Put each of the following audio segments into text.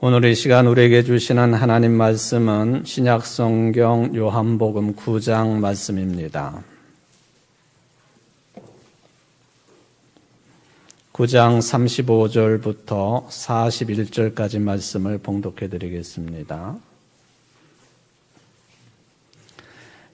오늘 이 시간 우리에게 주시는 하나님 말씀은 신약성경 요한복음 9장 말씀입니다. 9장 35절부터 41절까지 말씀을 봉독해 드리겠습니다.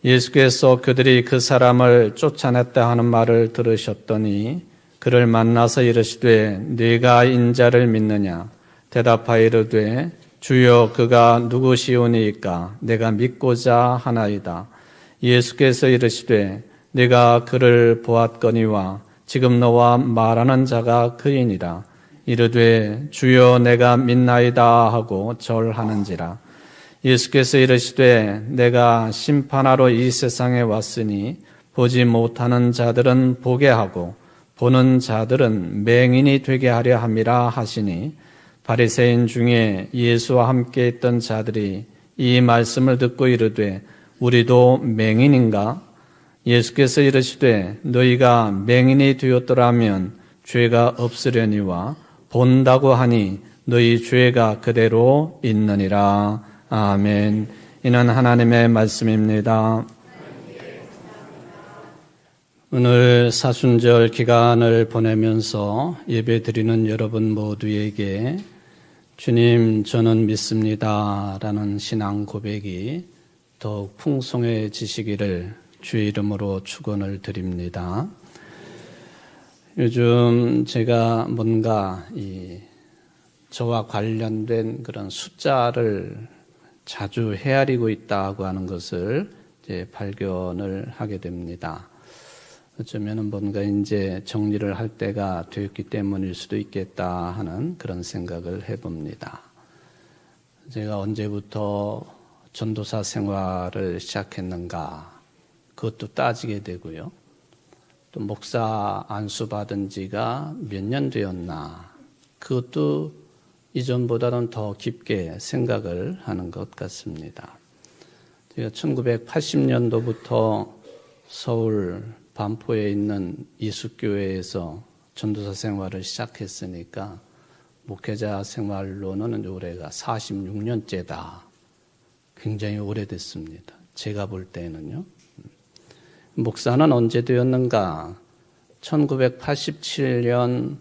예수께서 그들이 그 사람을 쫓아냈다 하는 말을 들으셨더니 그를 만나서 이르시되 네가 인자를 믿느냐? 대답하여 이르되 주여 그가 누구시오니이까 내가 믿고자 하나이다. 예수께서 이르시되 네가 그를 보았거니와 지금 너와 말하는 자가 그이니라. 이르되 주여 내가 믿나이다 하고 절하는지라. 예수께서 이르시되 내가 심판하러 이 세상에 왔으니 보지 못하는 자들은 보게 하고 보는 자들은 맹인이 되게 하려 함이라 하시니 바리새인 중에 예수와 함께 있던 자들이 이 말씀을 듣고 이르되 우리도 맹인인가? 예수께서 이르시되 너희가 맹인이 되었더라면 죄가 없으려니와 본다고 하니 너희 죄가 그대로 있느니라. 아멘. 이는 하나님의 말씀입니다. 오늘 사순절 기간을 보내면서 예배드리는 여러분 모두에게 주님 저는 믿습니다 라는 신앙 고백이 더욱 풍성해지시기를 주의 이름으로 축원을 드립니다. 요즘 제가 뭔가 저와 관련된 그런 숫자를 자주 헤아리고 있다고 하는 것을 이제 발견을 하게 됩니다. 어쩌면 뭔가 이제 정리를 할 때가 되었기 때문일 수도 있겠다 하는 그런 생각을 해봅니다. 제가 언제부터 전도사 생활을 시작했는가 그것도 따지게 되고요. 또 목사 안수 받은 지가 몇 년 되었나 그것도 이전보다는 더 깊게 생각을 하는 것 같습니다. 제가 1980년도부터 서울 반포에 있는 이숙교회에서 전도사 생활을 시작했으니까 목회자 생활로는 올해가 46년째다. 굉장히 오래됐습니다. 제가 볼 때는요. 목사는 언제 되었는가? 1987년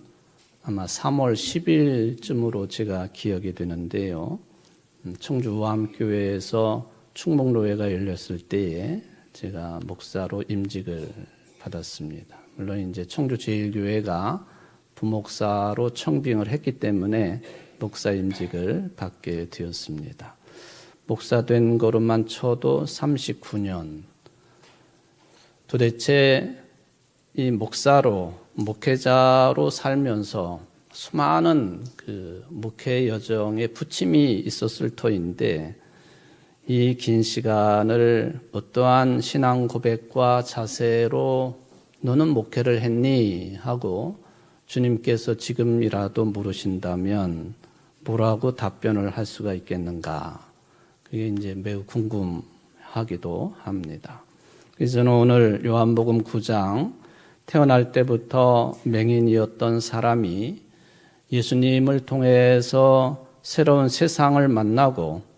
아마 3월 10일쯤으로 제가 기억이 되는데요. 청주 우암교회에서 충목로회가 열렸을 때에 제가 목사로 임직을 받았습니다. 물론 이제 청주 제일교회가 부목사로 청빙을 했기 때문에 목사 임직을 받게 되었습니다. 목사 된 거로만 쳐도 39년. 도대체 이 목회자로 살면서 수많은 그 목회 여정에 부침이 있었을 터인데 이 긴 시간을 어떠한 신앙 고백과 자세로 너는 목회를 했니? 하고 주님께서 지금이라도 물으신다면 뭐라고 답변을 할 수가 있겠는가? 그게 이제 매우 궁금하기도 합니다. 그래서 저는 오늘 요한복음 9장 태어날 때부터 맹인이었던 사람이 예수님을 통해서 새로운 세상을 만나고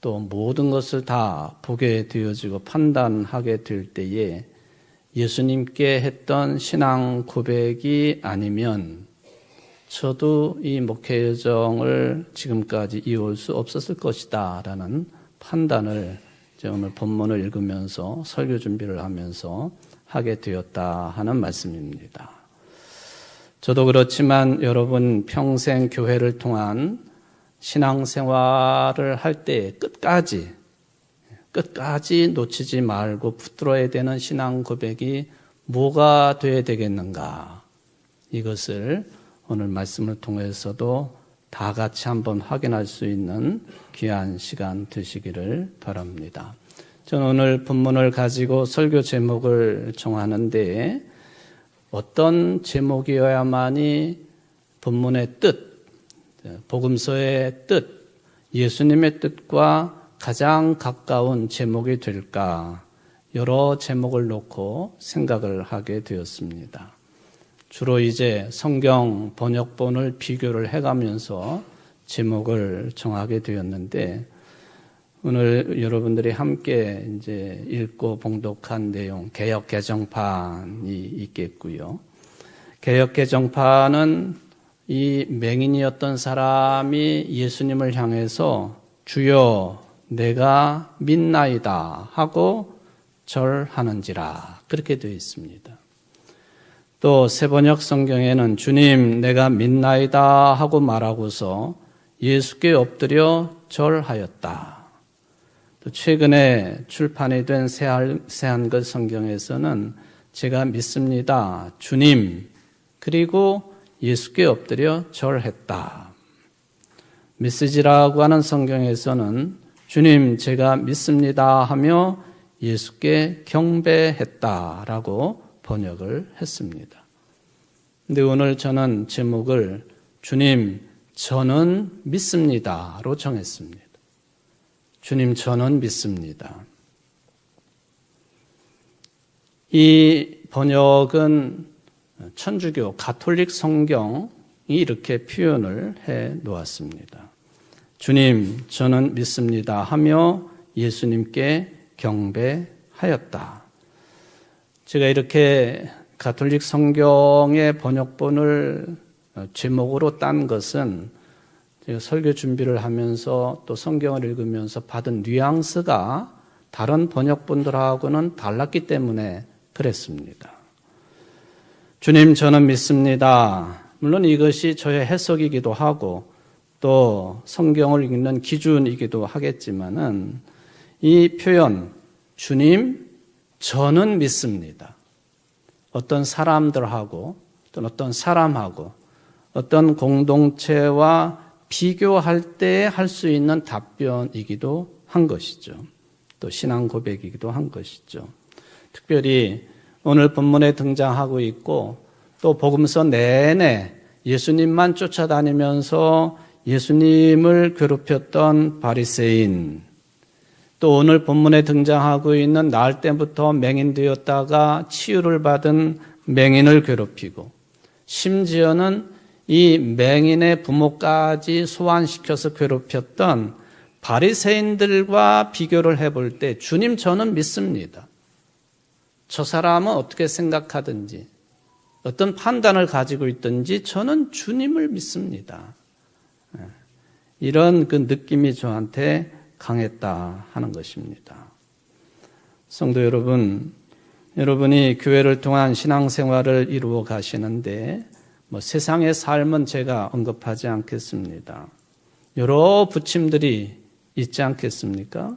또 모든 것을 다 보게 되어지고 판단하게 될 때에 예수님께 했던 신앙 고백이 아니면 저도 이 목회 여정을 지금까지 이어올 수 없었을 것이다 라는 판단을 오늘 본문을 읽으면서 설교 준비를 하면서 하게 되었다 하는 말씀입니다. 저도 그렇지만 여러분 평생 교회를 통한 신앙생활을 할 때 끝까지 놓치지 말고 붙들어야 되는 신앙 고백이 뭐가 되어야 되겠는가? 이것을 오늘 말씀을 통해서도 다 같이 한번 확인할 수 있는 귀한 시간 되시기를 바랍니다. 저는 오늘 본문을 가지고 설교 제목을 정하는데 어떤 제목이어야만이 본문의 뜻, 복음서의 뜻, 예수님의 뜻과 가장 가까운 제목이 될까 여러 제목을 놓고 생각을 하게 되었습니다. 주로 이제 성경 번역본을 비교를 해가면서 제목을 정하게 되었는데 오늘 여러분들이 함께 이제 읽고 봉독한 내용 개역 개정판이 있겠고요. 개역 개정판은 이 맹인이었던 사람이 예수님을 향해서 주여 내가 믿나이다 하고 절하는지라 그렇게 되어 있습니다. 또 새번역 성경에는 주님 내가 믿나이다 하고 말하고서 예수께 엎드려 절하였다. 또 최근에 출판이 된 새한글 성경에서는 제가 믿습니다. 주님 그리고 예수께 엎드려 절했다. 메시지라고 하는 성경에서는 주님 제가 믿습니다 하며 예수께 경배했다라고 번역을 했습니다. 근데 오늘 저는 제목을 주님 저는 믿습니다로 정했습니다. 주님 저는 믿습니다. 이 번역은 천주교 가톨릭 성경이 이렇게 표현을 해 놓았습니다. 주님 저는 믿습니다 하며 예수님께 경배하였다. 제가 이렇게 가톨릭 성경의 번역본을 제목으로 딴 것은 제가 설교 준비를 하면서 또 성경을 읽으면서 받은 뉘앙스가 다른 번역본들하고는 달랐기 때문에 그랬습니다. 주님 저는 믿습니다. 물론 이것이 저의 해석이기도 하고 또 성경을 읽는 기준이기도 하겠지만은 이 표현 주님 저는 믿습니다. 어떤 사람들하고 또는 어떤 사람하고 어떤 공동체와 비교할 때 할 수 있는 답변이기도 한 것이죠. 또 신앙 고백이기도 한 것이죠. 특별히 오늘 본문에 등장하고 있고 또 복음서 내내 예수님만 쫓아다니면서 예수님을 괴롭혔던 바리새인, 또 오늘 본문에 등장하고 있는 나을 때부터 맹인되었다가 치유를 받은 맹인을 괴롭히고 심지어는 이 맹인의 부모까지 소환시켜서 괴롭혔던 바리새인들과 비교를 해볼 때 주님 저는 믿습니다. 저 사람은 어떻게 생각하든지 어떤 판단을 가지고 있든지 저는 주님을 믿습니다. 이런 그 느낌이 저한테 강했다 하는 것입니다. 성도 여러분, 여러분이 교회를 통한 신앙생활을 이루어 가시는데 세상의 삶은 제가 언급하지 않겠습니다. 여러 부침들이 있지 않겠습니까?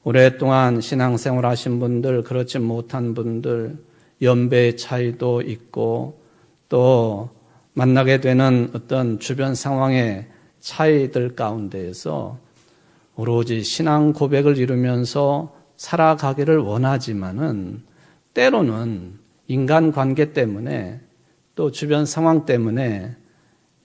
오랫동안 신앙생활 하신 분들, 그렇지 못한 분들, 연배의 차이도 있고 또 만나게 되는 어떤 주변 상황의 차이들 가운데에서 오로지 신앙 고백을 이루면서 살아가기를 원하지만은 때로는 인간관계 때문에 또 주변 상황 때문에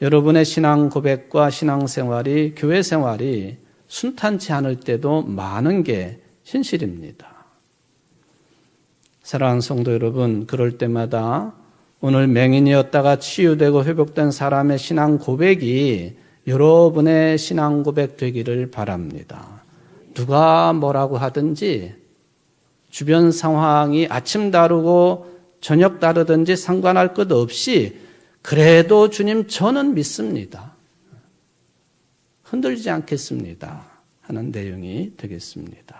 여러분의 신앙 고백과 신앙생활이 교회 생활이 순탄치 않을 때도 많은 게 현실입니다. 사랑하는 성도 여러분, 그럴 때마다 오늘 맹인이었다가 치유되고 회복된 사람의 신앙 고백이 여러분의 신앙 고백 되기를 바랍니다. 누가 뭐라고 하든지 주변 상황이 아침 다르고 저녁 다르든지 상관할 것 없이 그래도 주님 저는 믿습니다. 흔들리지 않겠습니다 하는 내용이 되겠습니다.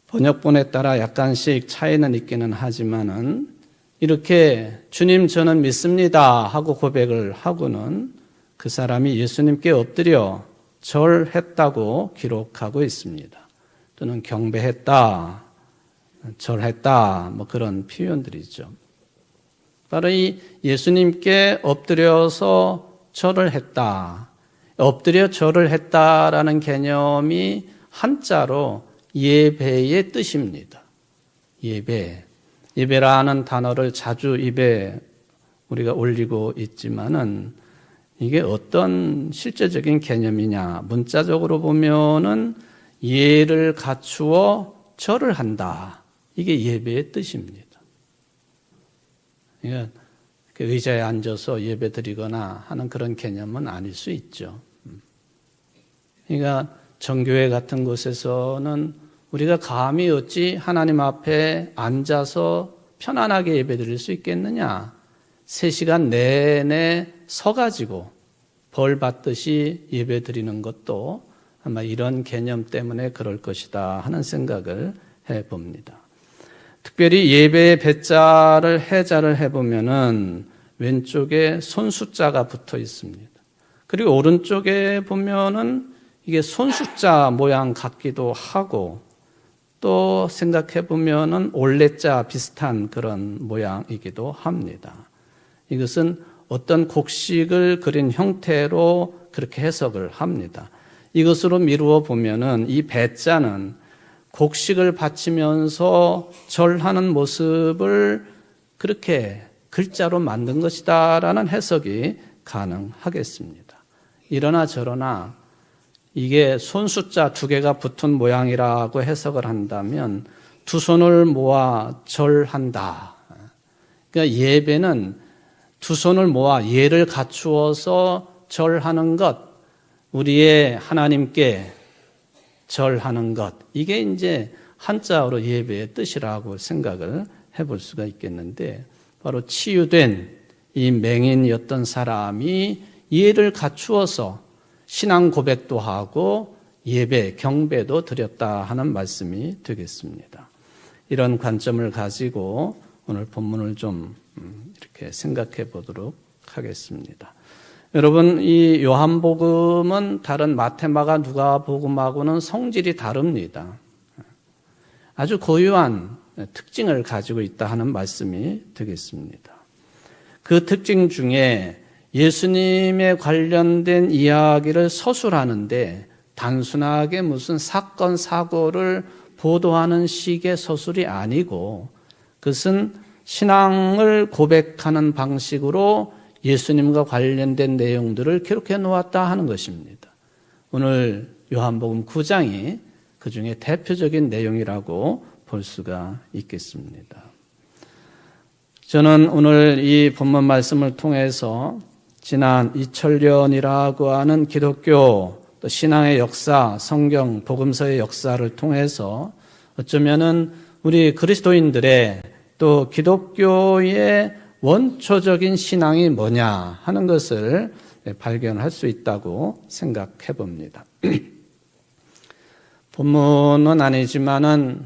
번역본에 따라 약간씩 차이는 있기는 하지만은 이렇게 주님 저는 믿습니다 하고 고백을 하고는 그 사람이 예수님께 엎드려 절했다고 기록하고 있습니다. 또는 경배했다, 절했다 그런 표현들이죠. 바로 이 예수님께 엎드려서 절을 했다. 엎드려 절을 했다라는 개념이 한자로 예배의 뜻입니다. 예배. 예배라는 단어를 자주 입에 우리가 올리고 있지만은 이게 어떤 실제적인 개념이냐. 문자적으로 보면은 예를 갖추어 절을 한다. 이게 예배의 뜻입니다. 그러니까 의자에 앉아서 예배 드리거나 하는 그런 개념은 아닐 수 있죠. 그러니까 정교회 같은 곳에서는 우리가 감히 어찌 하나님 앞에 앉아서 편안하게 예배 드릴 수 있겠느냐. 3시간 내내 서가지고 벌 받듯이 예배 드리는 것도 아마 이런 개념 때문에 그럴 것이다 하는 생각을 해봅니다. 특별히 예배의 배자를 해자를 해보면은 왼쪽에 손숫자가 붙어 있습니다. 그리고 오른쪽에 보면은 이게 손숫자 모양 같기도 하고 또 생각해보면은 올레자 비슷한 그런 모양이기도 합니다. 이것은 어떤 곡식을 그린 형태로 그렇게 해석을 합니다. 이것으로 미루어 보면은 이 배자는 곡식을 바치면서 절하는 모습을 그렇게 글자로 만든 것이다라는 해석이 가능하겠습니다. 이러나 저러나 이게 손숫자 2개가 붙은 모양이라고 해석을 한다면 2 손을 모아 절한다. 그러니까 예배는 2 손을 모아 예를 갖추어서 절하는 것, 우리의 하나님께 절하는 것, 이게 이제 한자어로 예배의 뜻이라고 생각을 해볼 수가 있겠는데, 바로 치유된 이 맹인이었던 사람이 예를 갖추어서 신앙 고백도 하고 예배, 경배도 드렸다 하는 말씀이 되겠습니다. 이런 관점을 가지고 오늘 본문을 좀 이렇게 생각해 보도록 하겠습니다. 여러분, 이 요한복음은 다른 마태마가 누가복음하고는 성질이 다릅니다. 아주 고유한 특징을 가지고 있다 하는 말씀이 되겠습니다. 그 특징 중에 예수님에 관련된 이야기를 서술하는데 단순하게 무슨 사건, 사고를 보도하는 식의 서술이 아니고 그것은 신앙을 고백하는 방식으로 예수님과 관련된 내용들을 기록해 놓았다 하는 것입니다. 오늘 요한복음 9장이 그 중에 대표적인 내용이라고 볼 수가 있겠습니다. 저는 오늘 이 본문 말씀을 통해서 지난 2000년이라고 하는 기독교 또 신앙의 역사, 성경, 복음서의 역사를 통해서 어쩌면은 우리 그리스도인들의 또 기독교의 원초적인 신앙이 뭐냐 하는 것을 발견할 수 있다고 생각해 봅니다. 본문은 아니지만은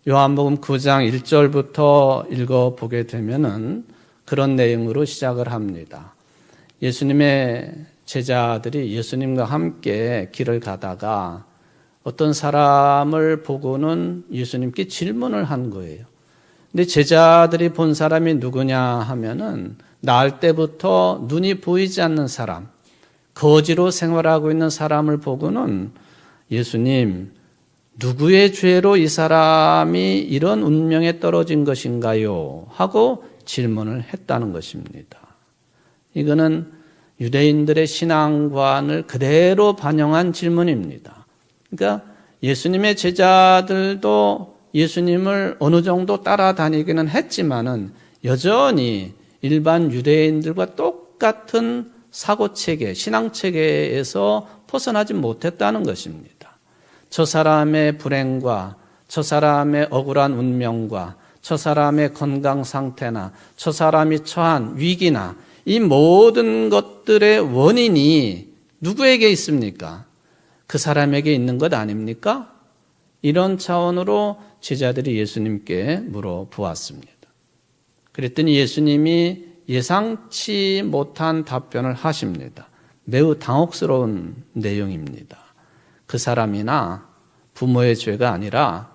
요한복음 9장 1절부터 읽어보게 되면은 그런 내용으로 시작을 합니다. 예수님의 제자들이 예수님과 함께 길을 가다가 어떤 사람을 보고는 예수님께 질문을 한 거예요. 근데 제자들이 본 사람이 누구냐 하면은 낳을 때부터 눈이 보이지 않는 사람, 거지로 생활하고 있는 사람을 보고는 예수님, 누구의 죄로 이 사람이 이런 운명에 떨어진 것인가요? 하고 질문을 했다는 것입니다. 이거는 유대인들의 신앙관을 그대로 반영한 질문입니다. 그러니까 예수님의 제자들도 예수님을 어느 정도 따라다니기는 했지만은 여전히 일반 유대인들과 똑같은 사고체계, 신앙체계에서 벗어나지 못했다는 것입니다. 저 사람의 불행과 저 사람의 억울한 운명과 저 사람의 건강 상태나 저 사람이 처한 위기나 이 모든 것들의 원인이 누구에게 있습니까? 그 사람에게 있는 것 아닙니까? 이런 차원으로 제자들이 예수님께 물어보았습니다. 그랬더니 예수님이 예상치 못한 답변을 하십니다. 매우 당혹스러운 내용입니다. 그 사람이나 부모의 죄가 아니라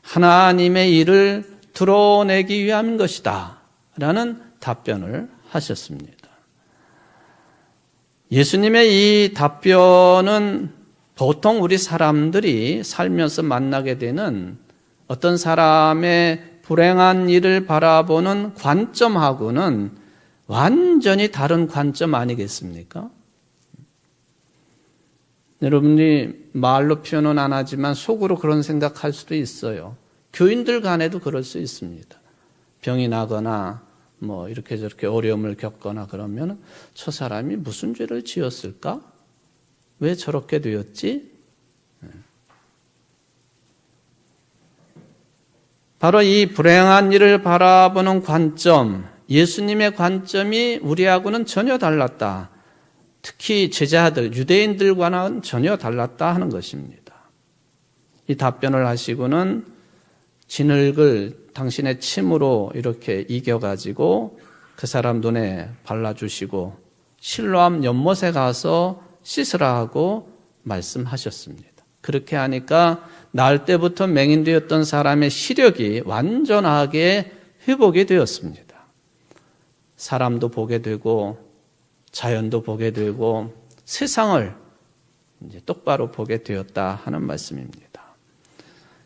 하나님의 일을 드러내기 위한 것이다 라는 답변을 하셨습니다. 예수님의 이 답변은 보통 우리 사람들이 살면서 만나게 되는 어떤 사람의 불행한 일을 바라보는 관점하고는 완전히 다른 관점 아니겠습니까? 여러분이 말로 표현은 안 하지만 속으로 그런 생각할 수도 있어요. 교인들 간에도 그럴 수 있습니다. 병이 나거나 뭐 이렇게 저렇게 어려움을 겪거나 그러면 저 사람이 무슨 죄를 지었을까? 왜 저렇게 되었지? 바로 이 불행한 일을 바라보는 관점, 예수님의 관점이 우리하고는 전혀 달랐다. 특히 제자들, 유대인들과는 전혀 달랐다 하는 것입니다. 이 답변을 하시고는 진흙을 당신의 침으로 이렇게 이겨가지고 그 사람 눈에 발라주시고 실로암 연못에 가서 씻으라 하고 말씀하셨습니다. 그렇게 하니까 날 때부터 맹인되었던 사람의 시력이 완전하게 회복이 되었습니다. 사람도 보게 되고 자연도 보게 되고 세상을 이제 똑바로 보게 되었다 하는 말씀입니다.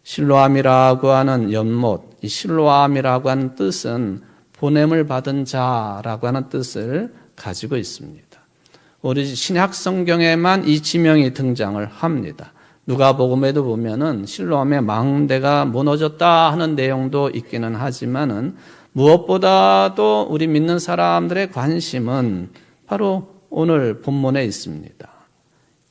실로암이라고 하는 연못, 이 실로암이라고 하는 뜻은 보냄을 받은 자라고 하는 뜻을 가지고 있습니다. 우리 신약 성경에만 이 지명이 등장을 합니다. 누가복음에도 보면은 실로암의 망대가 무너졌다 하는 내용도 있기는 하지만은 무엇보다도 우리 믿는 사람들의 관심은 바로 오늘 본문에 있습니다.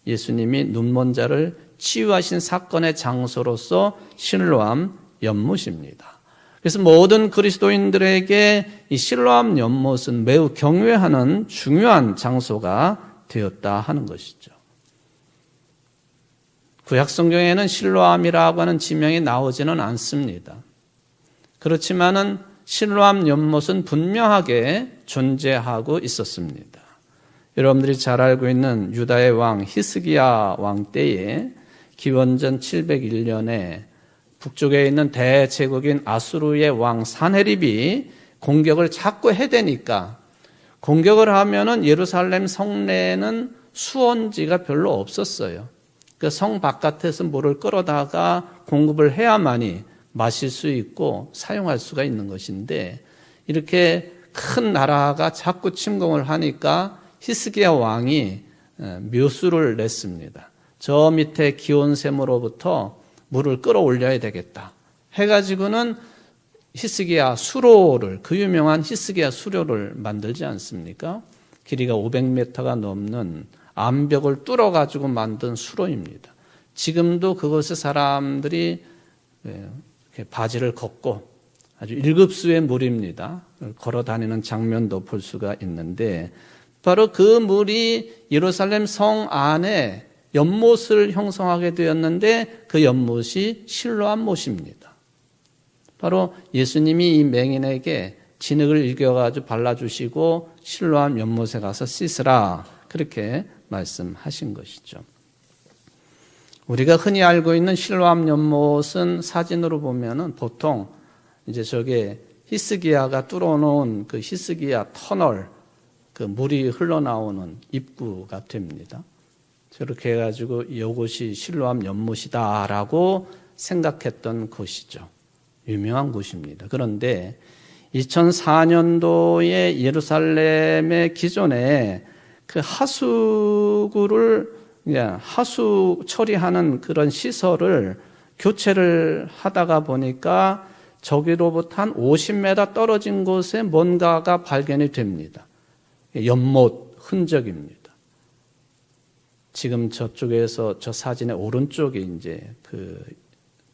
예수님이 눈먼 자를 치유하신 사건의 장소로서 실로암 연못입니다. 그래서 모든 그리스도인들에게 이 실로암 연못은 매우 경외하는 중요한 장소가 되었다 하는 것이죠. 구약 성경에는 실로암이라고 하는 지명이 나오지는 않습니다. 그렇지만은 실로암 연못은 분명하게 존재하고 있었습니다. 여러분들이 잘 알고 있는 유다의 왕 히스기야 왕 때에 기원전 701년에 북쪽에 있는 대제국인 아수르의 왕 사네립이 공격을 자꾸 해대니까 공격을 하면은 예루살렘 성내에는 수원지가 별로 없었어요. 그 성 바깥에서 물을 끌어다가 공급을 해야만이 마실 수 있고 사용할 수가 있는 것인데 이렇게 큰 나라가 자꾸 침공을 하니까 히스기야 왕이 묘수를 냈습니다. 저 밑에 기온샘으로부터 물을 끌어올려야 되겠다 해가지고는 히스기야 수로를, 그 유명한 히스기야 수로를 만들지 않습니까? 길이가 500m가 넘는 암벽을 뚫어가지고 만든 수로입니다. 지금도 그곳에 사람들이 바지를 걷고 아주 1급수의 물입니다. 걸어 다니는 장면도 볼 수가 있는데 바로 그 물이 예루살렘 성 안에 연못을 형성하게 되었는데 그 연못이 실로암 못입니다. 바로 예수님이 이 맹인에게 진흙을 일겨가지고 발라주시고 실로암 연못에 가서 씻으라 그렇게 말씀하신 것이죠. 우리가 흔히 알고 있는 실로암 연못은 사진으로 보면은 보통 이제 저게 히스기야가 뚫어놓은 그 히스기야 터널, 그 물이 흘러나오는 입구가 됩니다. 저렇게 해가지고 이곳이 실로암 연못이다라고 생각했던 곳이죠. 유명한 곳입니다. 그런데 2004년도에 예루살렘의 기존에 그 하수 처리하는 그런 시설을 교체를 하다가 보니까 저기로부터 한 50m 떨어진 곳에 뭔가가 발견이 됩니다. 연못 흔적입니다. 지금 저쪽에서 저 사진의 오른쪽에 이제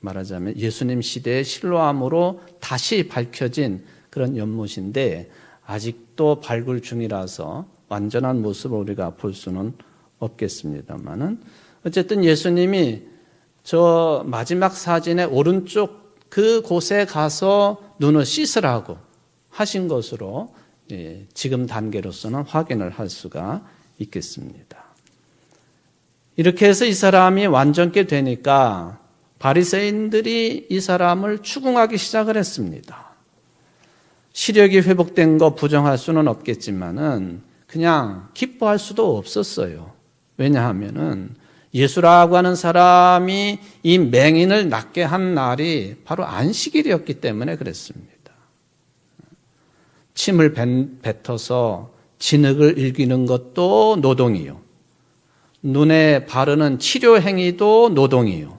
말하자면 예수님 시대의 실로암으로 다시 밝혀진 그런 연못인데 아직도 발굴 중이라서 완전한 모습을 우리가 볼 수는 없겠습니다만은 어쨌든 예수님이 저 마지막 사진의 오른쪽 그 곳에 가서 눈을 씻으라고 하신 것으로 지금 단계로서는 확인을 할 수가 있겠습니다. 이렇게 해서 이 사람이 완전케 되니까 바리새인들이 이 사람을 추궁하기 시작을 했습니다. 시력이 회복된 거 부정할 수는 없겠지만은 그냥 기뻐할 수도 없었어요. 왜냐하면은 예수라고 하는 사람이 이 맹인을 낫게 한 날이 바로 안식일이었기 때문에 그랬습니다. 침을 뱉어서 진흙을 일기는 것도 노동이요. 눈에 바르는 치료 행위도 노동이요.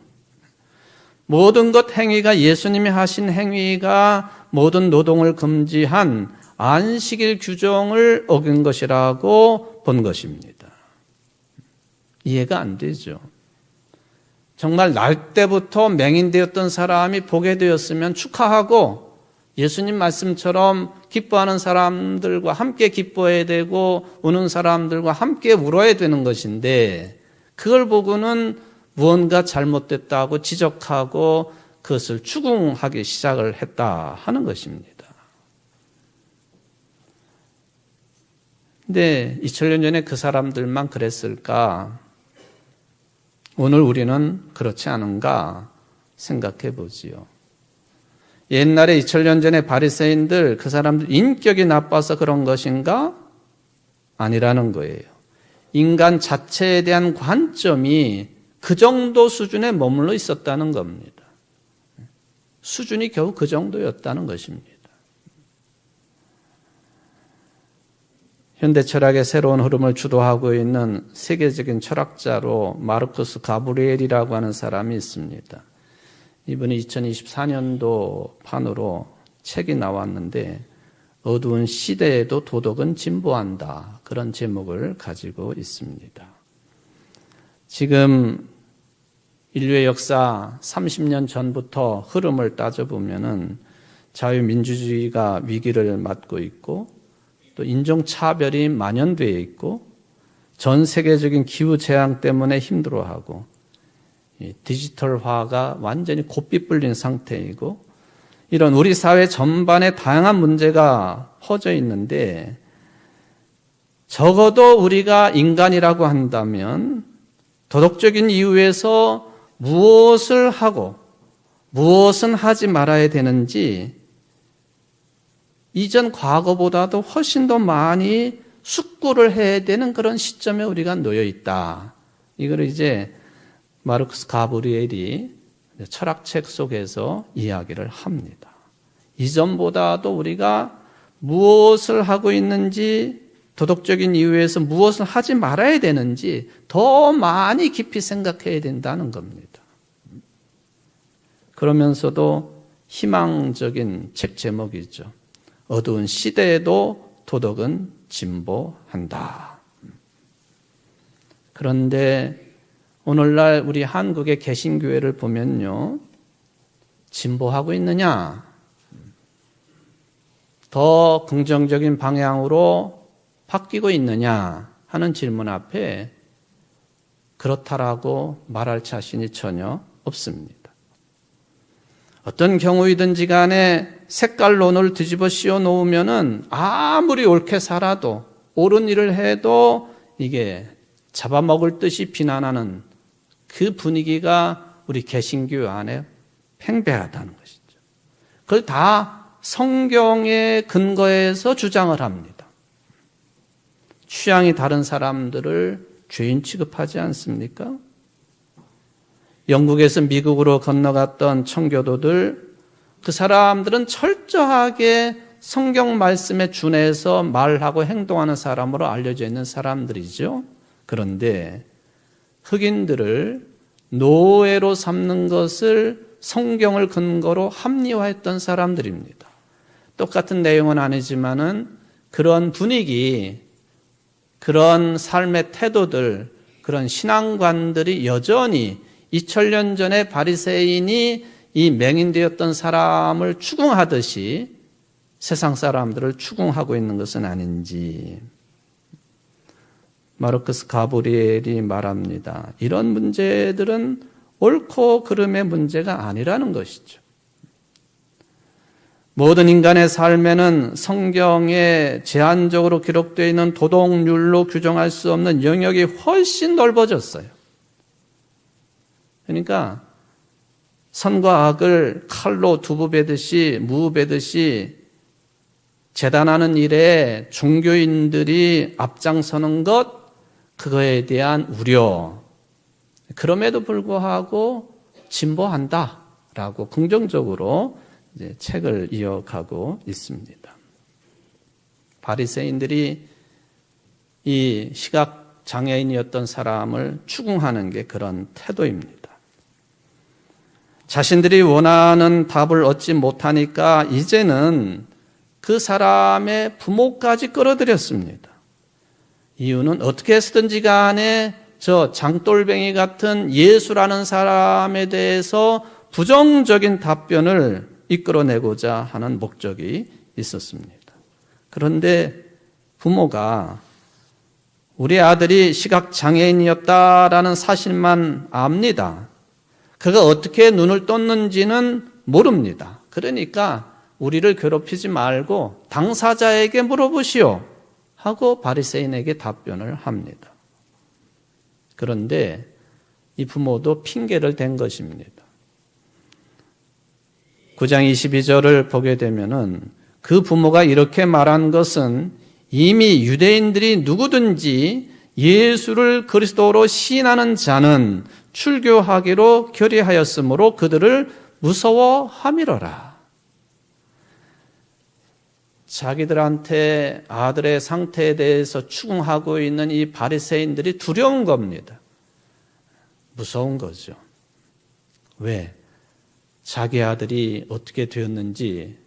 모든 것 행위가 예수님이 하신 행위가 모든 노동을 금지한 안식일 규정을 어긴 것이라고 본 것입니다. 이해가 안 되죠. 정말 날 때부터 맹인되었던 사람이 보게 되었으면 축하하고 예수님 말씀처럼 기뻐하는 사람들과 함께 기뻐해야 되고 우는 사람들과 함께 울어야 되는 것인데 그걸 보고는 무언가 잘못됐다고 지적하고 그것을 추궁하기 시작을 했다 하는 것입니다. 근데 2000년 전에 그 사람들만 그랬을까? 오늘 우리는 그렇지 않은가 생각해 보지요. 옛날에 2000년 전에 바리새인들 그 사람들 인격이 나빠서 그런 것인가? 아니라는 거예요. 인간 자체에 대한 관점이 그 정도 수준에 머물러 있었다는 겁니다. 수준이 겨우 그 정도였다는 것입니다. 현대 철학의 새로운 흐름을 주도하고 있는 세계적인 철학자로 마르쿠스 가브리엘이라고 하는 사람이 있습니다. 이분이 2024년도 판으로 책이 나왔는데 어두운 시대에도 도덕은 진보한다. 그런 제목을 가지고 있습니다. 지금 인류의 역사 30년 전부터 흐름을 따져보면은 자유민주주의가 위기를 맞고 있고 또 인종차별이 만연되어 있고 전 세계적인 기후재앙 때문에 힘들어하고 디지털화가 완전히 고삐 불린 상태이고 이런 우리 사회 전반에 다양한 문제가 퍼져 있는데 적어도 우리가 인간이라고 한다면 도덕적인 이유에서 무엇을 하고 무엇은 하지 말아야 되는지 이전 과거보다도 훨씬 더 많이 숙고를 해야 되는 그런 시점에 우리가 놓여 있다. 이걸 이제 마르쿠스 가브리엘이 철학책 속에서 이야기를 합니다. 이전보다도 우리가 무엇을 하고 있는지 도덕적인 이유에서 무엇을 하지 말아야 되는지 더 많이 깊이 생각해야 된다는 겁니다. 그러면서도 희망적인 책 제목이죠. 어두운 시대에도 도덕은 진보한다. 그런데 오늘날 우리 한국의 개신교회를 보면요. 진보하고 있느냐? 더 긍정적인 방향으로 바뀌고 있느냐 하는 질문 앞에 그렇다라고 말할 자신이 전혀 없습니다. 어떤 경우이든지 간에 색깔론을 뒤집어 씌워 놓으면은 아무리 옳게 살아도 옳은 일을 해도 이게 잡아먹을 듯이 비난하는 그 분위기가 우리 개신교 안에 팽배하다는 것이죠. 그걸 다 성경의 근거에서 주장을 합니다. 취향이 다른 사람들을 죄인 취급하지 않습니까? 영국에서 미국으로 건너갔던 청교도들, 그 사람들은 철저하게 성경 말씀에 준해서 말하고 행동하는 사람으로 알려져 있는 사람들이죠. 그런데 흑인들을 노예로 삼는 것을 성경을 근거로 합리화했던 사람들입니다. 똑같은 내용은 아니지만은 그런 분위기, 그런 삶의 태도들, 그런 신앙관들이 여전히 2000년 전에 바리새인이 이 맹인되었던 사람을 추궁하듯이 세상 사람들을 추궁하고 있는 것은 아닌지 마르쿠스 가브리엘이 말합니다. 이런 문제들은 옳고 그름의 문제가 아니라는 것이죠. 모든 인간의 삶에는 성경에 제한적으로 기록되어 있는 도덕률로 규정할 수 없는 영역이 훨씬 넓어졌어요. 그러니까 선과 악을 칼로 두부 베듯이 무 베듯이 재단하는 일에 종교인들이 앞장서는 것, 그거에 대한 우려. 그럼에도 불구하고 진보한다라고 긍정적으로 이제 책을 이어가고 있습니다. 바리새인들이 이 시각 장애인이었던 사람을 추궁하는 게 그런 태도입니다. 자신들이 원하는 답을 얻지 못하니까 이제는 그 사람의 부모까지 끌어들였습니다. 이유는 어떻게 해서든지 간에 저 장돌뱅이 같은 예수라는 사람에 대해서 부정적인 답변을 이끌어내고자 하는 목적이 있었습니다. 그런데 부모가 우리 아들이 시각장애인이었다라는 사실만 압니다. 그가 어떻게 눈을 떴는지는 모릅니다. 그러니까 우리를 괴롭히지 말고 당사자에게 물어보시오 하고 바리새인에게 답변을 합니다. 그런데 이 부모도 핑계를 댄 것입니다. 9장 22절을 보게 되면은 그 부모가 이렇게 말한 것은 이미 유대인들이 누구든지 예수를 그리스도로 시인하는 자는 출교하기로 결의하였으므로 그들을 무서워함이로라. 자기들한테 아들의 상태에 대해서 추궁하고 있는 이 바리새인들이 두려운 겁니다. 무서운 거죠. 왜? 자기 아들이 어떻게 되었는지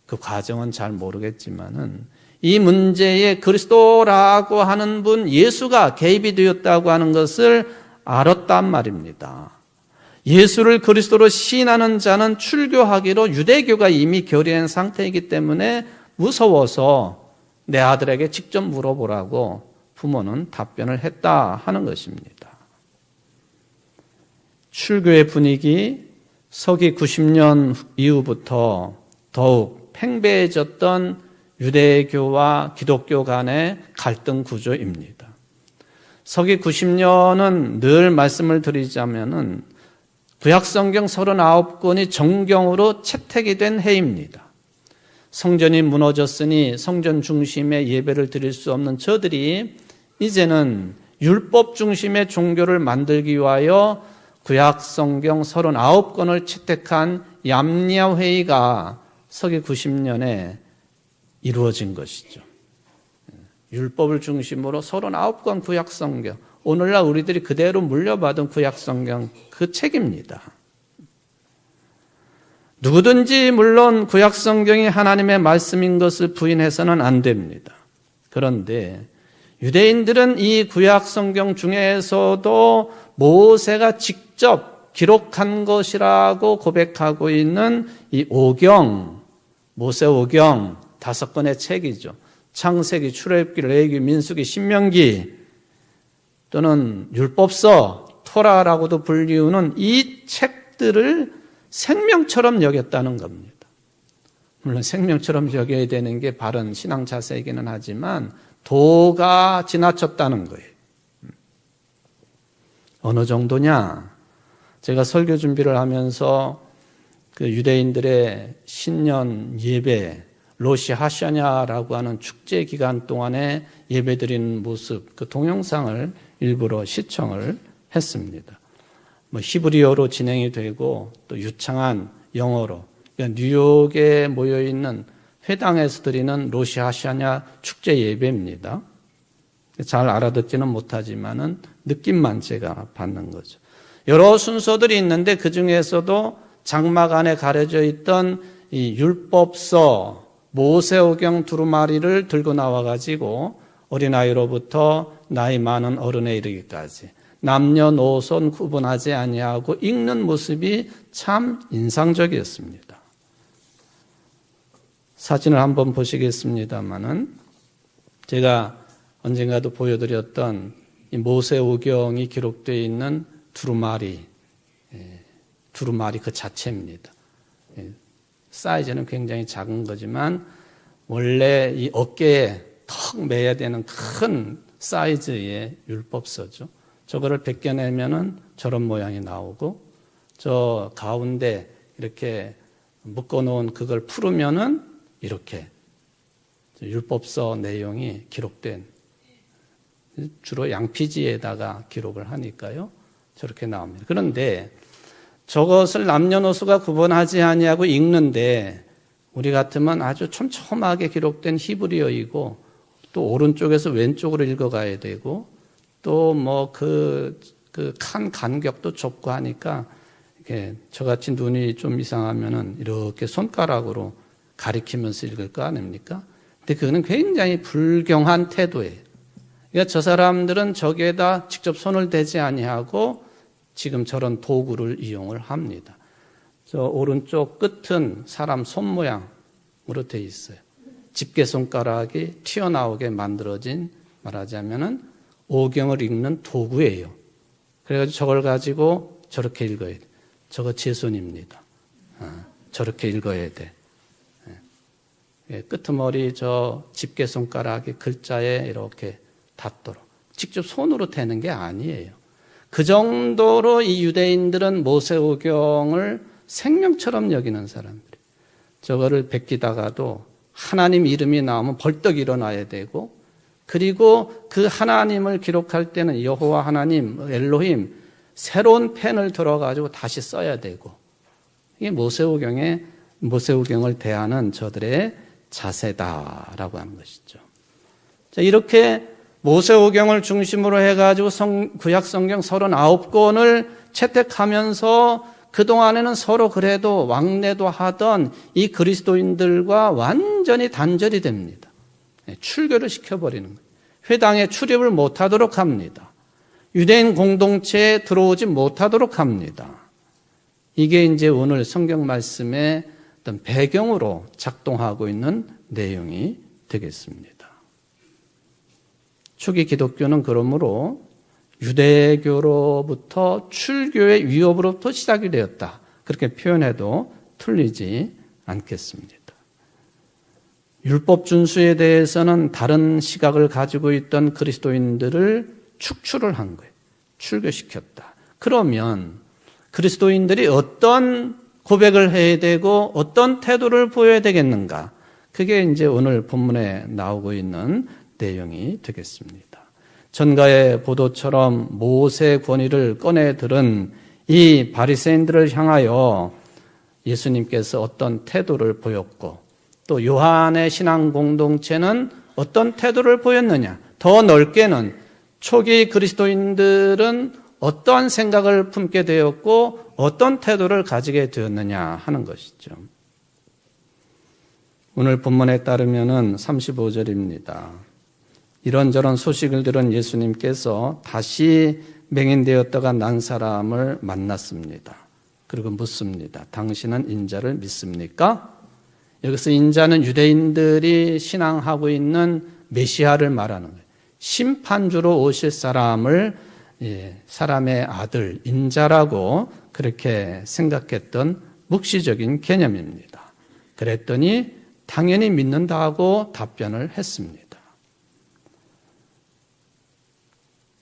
그 과정은 잘 모르겠지만은 이 문제에 그리스도라고 하는 분 예수가 개입이 되었다고 하는 것을 알았단 말입니다. 예수를 그리스도로 시인하는 자는 출교하기로 유대교가 이미 결의한 상태이기 때문에 무서워서 내 아들에게 직접 물어보라고 부모는 답변을 했다 하는 것입니다. 출교의 분위기 서기 90년 이후부터 더욱 팽배해졌던 유대교와 기독교 간의 갈등 구조입니다. 서기 90년은 늘 말씀을 드리자면은 구약성경 39권이 정경으로 채택이 된 해입니다. 성전이 무너졌으니 성전 중심의 예배를 드릴 수 없는 저들이 이제는 율법 중심의 종교를 만들기 위하여 구약성경 39권을 채택한 얌야회의가 서기 90년에 이루어진 것이죠. 율법을 중심으로 39권 구약성경, 오늘날 우리들이 그대로 물려받은 구약성경 그 책입니다. 누구든지 물론 구약성경이 하나님의 말씀인 것을 부인해서는 안 됩니다. 그런데 유대인들은 이 구약성경 중에서도 모세가 직접 기록한 것이라고 고백하고 있는 이 오경, 모세 오경 5권의 책이죠. 창세기, 출애굽기, 레위기, 민수기, 신명기 또는 율법서, 토라라고도 불리우는 이 책들을 생명처럼 여겼다는 겁니다. 물론 생명처럼 여겨야 되는 게 바른 신앙 자세이기는 하지만 도가 지나쳤다는 거예요. 어느 정도냐? 제가 설교 준비를 하면서 그 유대인들의 신년 예배, 로시 하샤냐라고 하는 축제 기간 동안에 예배드리는 모습, 그 동영상을 일부러 시청을 했습니다. 히브리어로 진행이 되고 또 유창한 영어로, 그러니까 뉴욕에 모여 있는 회당에서 드리는 로시 하샤냐 축제 예배입니다. 잘 알아듣지는 못하지만은 느낌만 제가 받는 거죠. 여러 순서들이 있는데 그 중에서도 장막 안에 가려져 있던 이 율법서 모세오경 두루마리를 들고 나와가지고 어린아이로부터 나이 많은 어른에 이르기까지 남녀노소 구분하지 아니하고 읽는 모습이 참 인상적이었습니다. 사진을 한번 보시겠습니다만은 제가 언젠가도 보여드렸던 이 모세오경이 기록되어 있는 두루마리 그 자체입니다. 사이즈는 굉장히 작은 거지만 원래 이 어깨에 턱 매야 되는 큰 사이즈의 율법서죠. 저거를 벗겨내면은 저런 모양이 나오고 저 가운데 이렇게 묶어놓은 그걸 풀으면은 이렇게 율법서 내용이 기록된, 주로 양피지에다가 기록을 하니까요. 저렇게 나옵니다. 그런데 저것을 남녀노소가 구분하지 아니하고 읽는데 우리 같으면 아주 촘촘하게 기록된 히브리어이고 또 오른쪽에서 왼쪽으로 읽어가야 되고 또 뭐 칸 간격도 좁고 하니까 이렇게 저같이 눈이 좀 이상하면은 이렇게 손가락으로 가리키면서 읽을 거 아닙니까? 근데 그거는 굉장히 불경한 태도예요. 그러니까 저 사람들은 저기에다 직접 손을 대지 아니하고 지금 저런 도구를 이용을 합니다. 저 오른쪽 끝은 사람 손 모양으로 되어 있어요. 집게손가락이 튀어나오게 만들어진, 말하자면은 오경을 읽는 도구예요. 그래가지고 저걸 가지고 저렇게 읽어야 돼. 저거 제 손입니다. 저렇게 읽어야 돼. 끄트머리 저 집게손가락이 글자에 이렇게 닿도록. 직접 손으로 대는 게 아니에요. 그 정도로 이 유대인들은 모세오경을 생명처럼 여기는 사람들이. 저거를 베끼다가도 하나님 이름이 나오면 벌떡 일어나야 되고, 그리고 그 하나님을 기록할 때는 여호와 하나님, 엘로힘, 새로운 펜을 들어가지고 다시 써야 되고, 이게 모세오경을 대하는 저들의 자세다라고 하는 것이죠. 자, 이렇게 모세오경을 중심으로 해가지고 구약 성경 39권을 채택하면서 그동안에는 서로 그래도 왕래도 하던 이 그리스도인들과 완전히 단절이 됩니다. 출교를 시켜버리는 거예요. 회당에 출입을 못하도록 합니다. 유대인 공동체에 들어오지 못하도록 합니다. 이게 이제 오늘 성경 말씀의 어떤 배경으로 작동하고 있는 내용이 되겠습니다. 초기 기독교는 그러므로 유대교로부터 출교의 위협으로부터 시작이 되었다. 그렇게 표현해도 틀리지 않겠습니다. 율법 준수에 대해서는 다른 시각을 가지고 있던 그리스도인들을 축출을 한 거예요. 출교시켰다. 그러면 그리스도인들이 어떤 고백을 해야 되고 어떤 태도를 보여야 되겠는가? 그게 이제 오늘 본문에 나오고 있는 내용이 되겠습니다. 전가의 보도처럼 모세 권위를 꺼내 들은 이 바리새인들을 향하여 예수님께서 어떤 태도를 보였고 또 요한의 신앙 공동체는 어떤 태도를 보였느냐? 더 넓게는 초기 그리스도인들은 어떠한 생각을 품게 되었고 어떤 태도를 가지게 되었느냐 하는 것이죠. 오늘 본문에 따르면은 35절입니다. 이런저런 소식을 들은 예수님께서 다시 맹인되었다가 난 사람을 만났습니다. 그리고 묻습니다. 당신은 인자를 믿습니까? 여기서 인자는 유대인들이 신앙하고 있는 메시아를 말하는 거예요. 심판주로 오실 사람을 사람의 아들, 인자라고 그렇게 생각했던 묵시적인 개념입니다. 그랬더니 당연히 믿는다고 답변을 했습니다.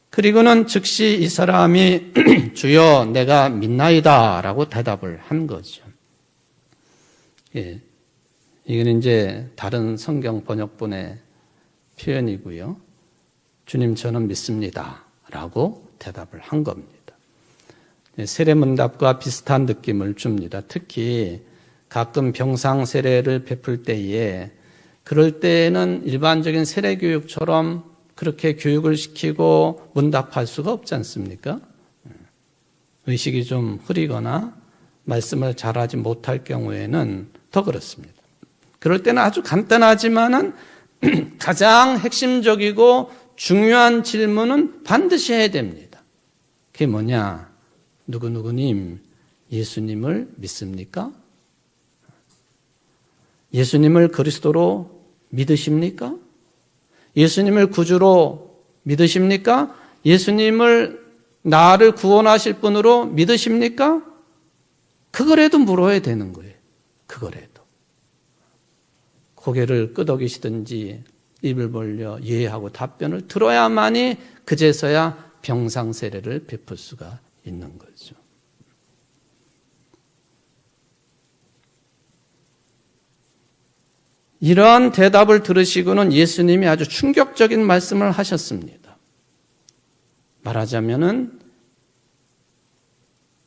그리고는 즉시 이 사람이 주여 내가 믿나이다 라고 대답을 한 거죠. 이건 이제 다른 성경 번역본의 표현이고요. 주님 저는 믿습니다 라고 대답을 한 겁니다. 세례문답과 비슷한 느낌을 줍니다. 특히 가끔 병상 세례를 베풀 때에 그럴 때는 일반적인 세례교육처럼 그렇게 교육을 시키고 문답할 수가 없지 않습니까? 의식이 좀 흐리거나 말씀을 잘하지 못할 경우에는 더 그렇습니다. 그럴 때는 아주 간단하지만은 가장 핵심적이고 중요한 질문은 반드시 해야 됩니다. 그게 뭐냐? 누구누구님, 예수님을 믿습니까? 예수님을 그리스도로 믿으십니까? 예수님을 구주로 믿으십니까? 예수님을 나를 구원하실 분으로 믿으십니까? 그거라도 물어야 되는 거예요. 그거라도. 고개를 끄덕이시든지 입을 벌려 예하고 답변을 들어야만이 그제서야 병상 세례를 베풀 수가 있는 거죠. 이러한 대답을 들으시고는 예수님이 아주 충격적인 말씀을 하셨습니다. 말하자면은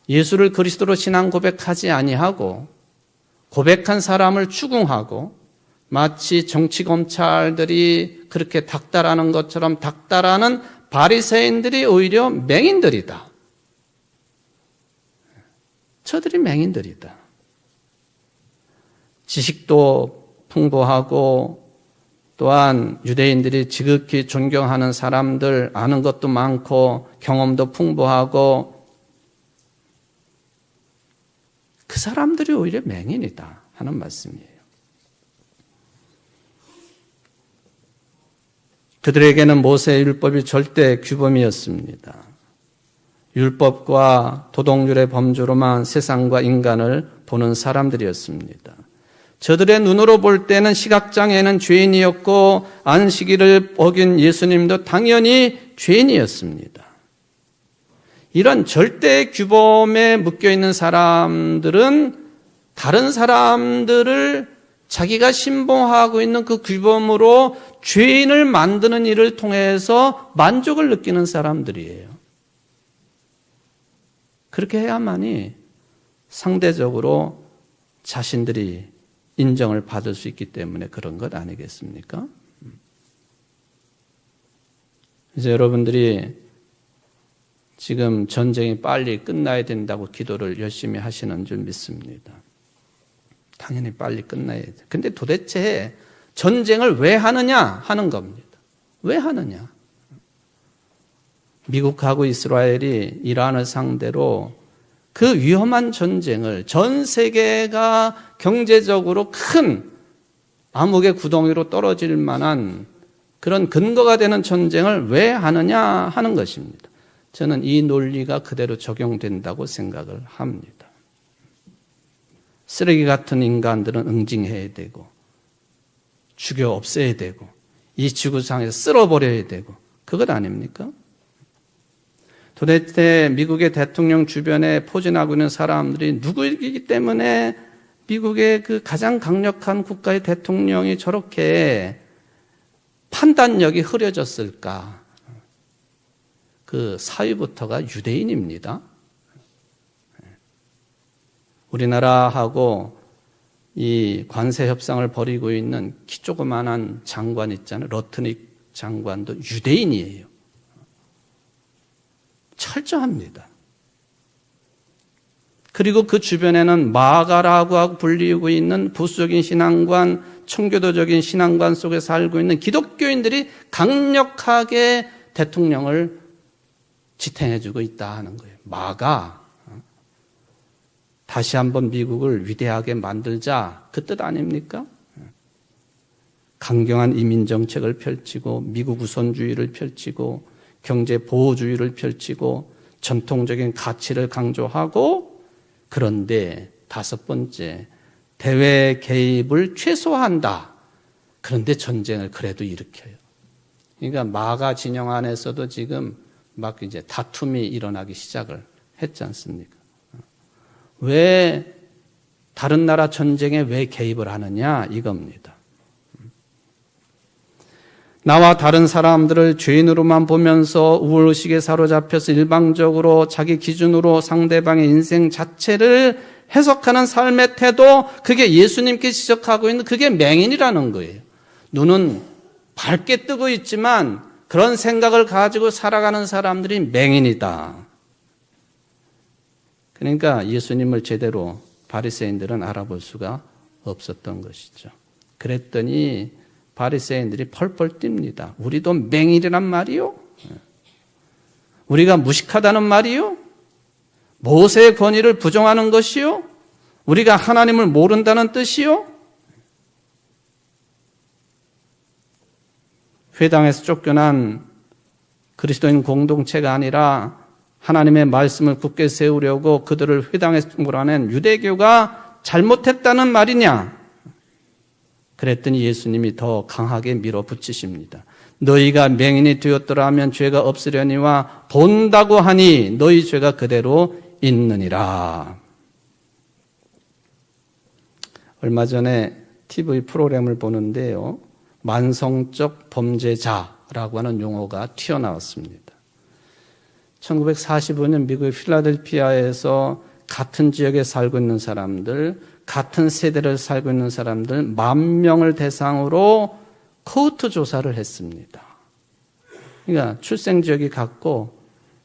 예수를 그리스도로 신앙 고백하지 아니하고 고백한 사람을 추궁하고 마치 정치검찰들이 그렇게 닥달하는 것처럼 닥달하는 바리새인들이 오히려 맹인들이다. 저들이 맹인들이다. 지식도 풍부하고 또한 유대인들이 지극히 존경하는 사람들, 아는 것도 많고 경험도 풍부하고 그 사람들이 오히려 맹인이다 하는 말씀이에요. 그들에게는 모세의 율법이 절대 규범이었습니다. 율법과 도덕률의 범주로만 세상과 인간을 보는 사람들이었습니다. 저들의 눈으로 볼 때는 시각장애는 죄인이었고 안식일을 어긴 예수님도 당연히 죄인이었습니다. 이런 절대 규범에 묶여있는 사람들은 다른 사람들을 자기가 신봉하고 있는 그 규범으로 죄인을 만드는 일을 통해서 만족을 느끼는 사람들이에요. 그렇게 해야만이 상대적으로 자신들이 인정을 받을 수 있기 때문에 그런 것 아니겠습니까? 이제 여러분들이 지금 전쟁이 빨리 끝나야 된다고 기도를 열심히 하시는 줄 믿습니다. 당연히 빨리 끝나야 돼. 근데 도대체 전쟁을 왜 하느냐 하는 겁니다. 왜 하느냐? 미국하고 이스라엘이 이란을 상대로 그 위험한 전쟁을 전 세계가 경제적으로 큰 암흑의 구덩이로 떨어질 만한 그런 근거가 되는 전쟁을 왜 하느냐 하는 것입니다. 저는 이 논리가 그대로 적용된다고 생각을 합니다. 쓰레기 같은 인간들은 응징해야 되고 죽여 없애야 되고 이 지구상에서 쓸어버려야 되고 그것 아닙니까? 도대체 미국의 대통령 주변에 포진하고 있는 사람들이 누구이기 때문에 미국의 그 가장 강력한 국가의 대통령이 저렇게 판단력이 흐려졌을까? 그 사위부터가 유대인입니다. 우리나라하고 이 관세 협상을 벌이고 있는 키 조그만한 장관 있잖아요. 러트닉 장관도 유대인이에요. 철저합니다. 그리고 그 주변에는 마가라고 불리고 있는 보수적인 신앙관, 청교도적인 신앙관 속에 살고 있는 기독교인들이 강력하게 대통령을 지탱해주고 있다 하는 거예요. 마가. 다시 한번 미국을 위대하게 만들자 그 뜻 아닙니까? 강경한 이민 정책을 펼치고 미국 우선주의를 펼치고 경제 보호주의를 펼치고 전통적인 가치를 강조하고 그런데 다섯 번째 대외 개입을 최소화한다. 그런데 전쟁을 그래도 일으켜요. 그러니까 마가 진영 안에서도 지금 막 이제 다툼이 일어나기 시작을 했지 않습니까? 왜 다른 나라 전쟁에 왜 개입을 하느냐 이겁니다. 나와 다른 사람들을 죄인으로만 보면서 우월의식에 사로잡혀서 일방적으로 자기 기준으로 상대방의 인생 자체를 해석하는 삶의 태도, 그게 예수님께 지적하고 있는 그게 맹인이라는 거예요. 눈은 밝게 뜨고 있지만 그런 생각을 가지고 살아가는 사람들이 맹인이다. 그러니까 예수님을 제대로 바리새인들은 알아볼 수가 없었던 것이죠. 그랬더니 바리새인들이 펄펄 뜁니다. 우리도 맹인이란 말이요? 우리가 무식하다는 말이요? 모세의 권위를 부정하는 것이요? 우리가 하나님을 모른다는 뜻이요? 회당에서 쫓겨난 그리스도인 공동체가 아니라 하나님의 말씀을 굳게 세우려고 그들을 회당에서 몰아낸 유대교가 잘못했다는 말이냐? 그랬더니 예수님이 더 강하게 밀어붙이십니다. 너희가 맹인이 되었더라면 죄가 없으려니와 본다고 하니 너희 죄가 그대로 있느니라. 얼마 전에 TV 프로그램을 보는데요. 만성적 범죄자라고 하는 용어가 튀어나왔습니다. 1945년 미국의 필라델피아에서 같은 지역에 살고 있는 사람들, 같은 세대를 살고 있는 사람들 10,000명을 대상으로 코호트 조사를 했습니다. 그러니까 출생 지역이 같고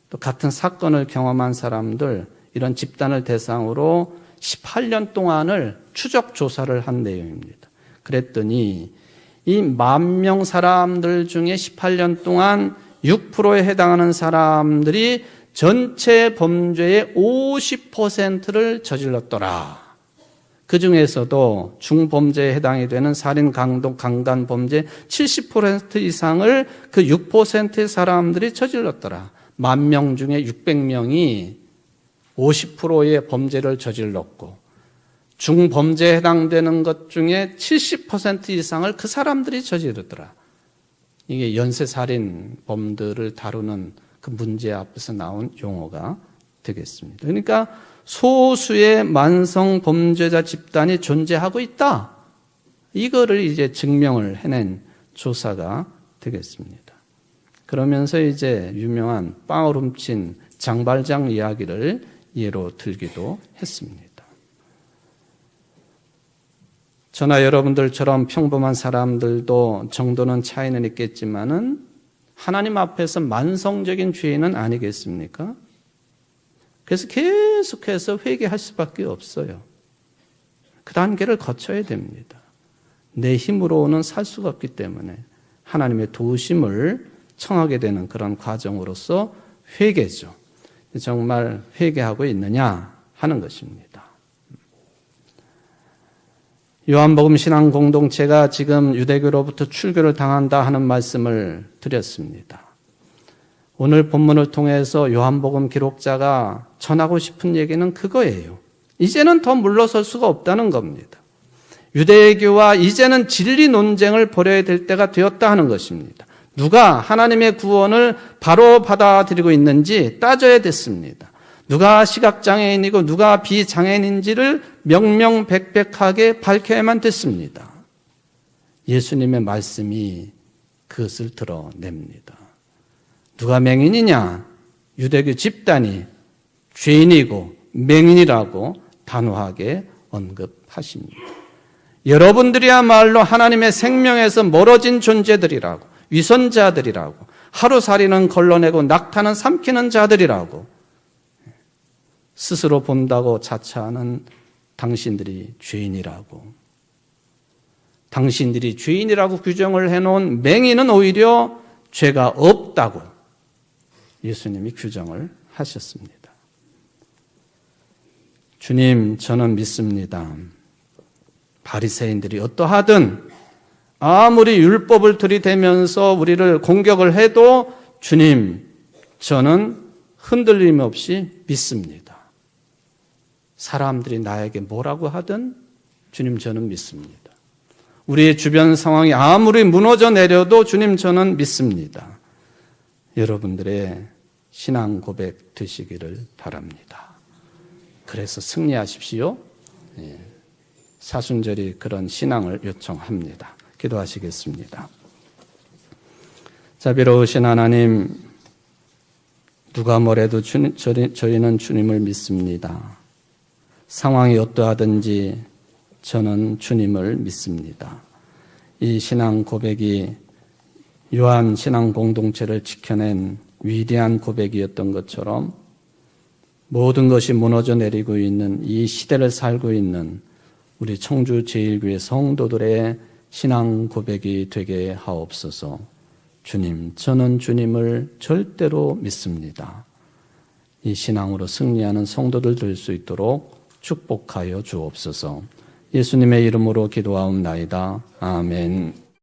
또 같은 사건을 경험한 사람들 이런 집단을 대상으로 18년 동안을 추적 조사를 한 내용입니다. 그랬더니 이 10,000명 사람들 중에 18년 동안 6%에 해당하는 사람들이 전체 범죄의 50%를 저질렀더라. 그 중에서도 중범죄에 해당이 되는 살인, 강도, 강간 범죄 70% 이상을 그 6%의 사람들이 저질렀더라. 10,000명 중에 600명이 50%의 범죄를 저질렀고 중범죄에 해당되는 것 중에 70% 이상을 그 사람들이 저지르더라. 이게 연쇄살인범들을 다루는 그 문제 앞에서 나온 용어가 되겠습니다. 그러니까 소수의 만성 범죄자 집단이 존재하고 있다. 이거를 이제 증명을 해낸 조사가 되겠습니다. 그러면서 이제 유명한 빵을 훔친 장발장 이야기를 예로 들기도 했습니다. 저나 여러분들처럼 평범한 사람들도 정도는 차이는 있겠지만은 하나님 앞에서 만성적인 죄인은 아니겠습니까? 그래서 계속해서 회개할 수밖에 없어요. 그 단계를 거쳐야 됩니다. 내 힘으로는 살 수가 없기 때문에 하나님의 도우심을 청하게 되는 그런 과정으로서 회개죠. 정말 회개하고 있느냐 하는 것입니다. 요한복음 신앙 공동체가 지금 유대교로부터 출교를 당한다 하는 말씀을 드렸습니다. 오늘 본문을 통해서 요한복음 기록자가 전하고 싶은 얘기는 그거예요. 이제는 더 물러설 수가 없다는 겁니다. 유대교와 이제는 진리 논쟁을 벌여야 될 때가 되었다 하는 것입니다. 누가 하나님의 구원을 바로 받아들이고 있는지 따져야 됐습니다. 누가 시각장애인이고 누가 비장애인인지를 명명백백하게 밝혀야만 됐습니다. 예수님의 말씀이 그것을 드러냅니다. 누가 맹인이냐? 유대교 집단이 죄인이고 맹인이라고 단호하게 언급하십니다. 여러분들이야말로 하나님의 생명에서 멀어진 존재들이라고, 위선자들이라고, 하루살이는 걸러내고 낙타는 삼키는 자들이라고 스스로 본다고 자처하는 당신들이 죄인이라고, 당신들이 죄인이라고 규정을 해놓은 맹인은 오히려 죄가 없다고 예수님이 규정을 하셨습니다. 주님, 저는 믿습니다. 바리새인들이 어떠하든 아무리 율법을 들이대면서 우리를 공격을 해도 주님, 저는 흔들림 없이 믿습니다. 사람들이 나에게 뭐라고 하든 주님, 저는 믿습니다. 우리의 주변 상황이 아무리 무너져 내려도 주님, 저는 믿습니다. 여러분들의 신앙 고백 되시기를 바랍니다. 그래서 승리하십시오. 사순절이 그런 신앙을 요청합니다. 기도하시겠습니다. 자비로우신 하나님, 누가 뭐래도 저희는 주님을 믿습니다. 상황이 어떠하든지 저는 주님을 믿습니다. 이 신앙 고백이 요한 신앙 공동체를 지켜낸 위대한 고백이었던 것처럼 모든 것이 무너져 내리고 있는 이 시대를 살고 있는 우리 청주 제1교회 성도들의 신앙 고백이 되게 하옵소서. 주님, 저는 주님을 절대로 믿습니다. 이 신앙으로 승리하는 성도들 될 수 있도록 축복하여 주옵소서. 예수님의 이름으로 기도하옵나이다. 아멘.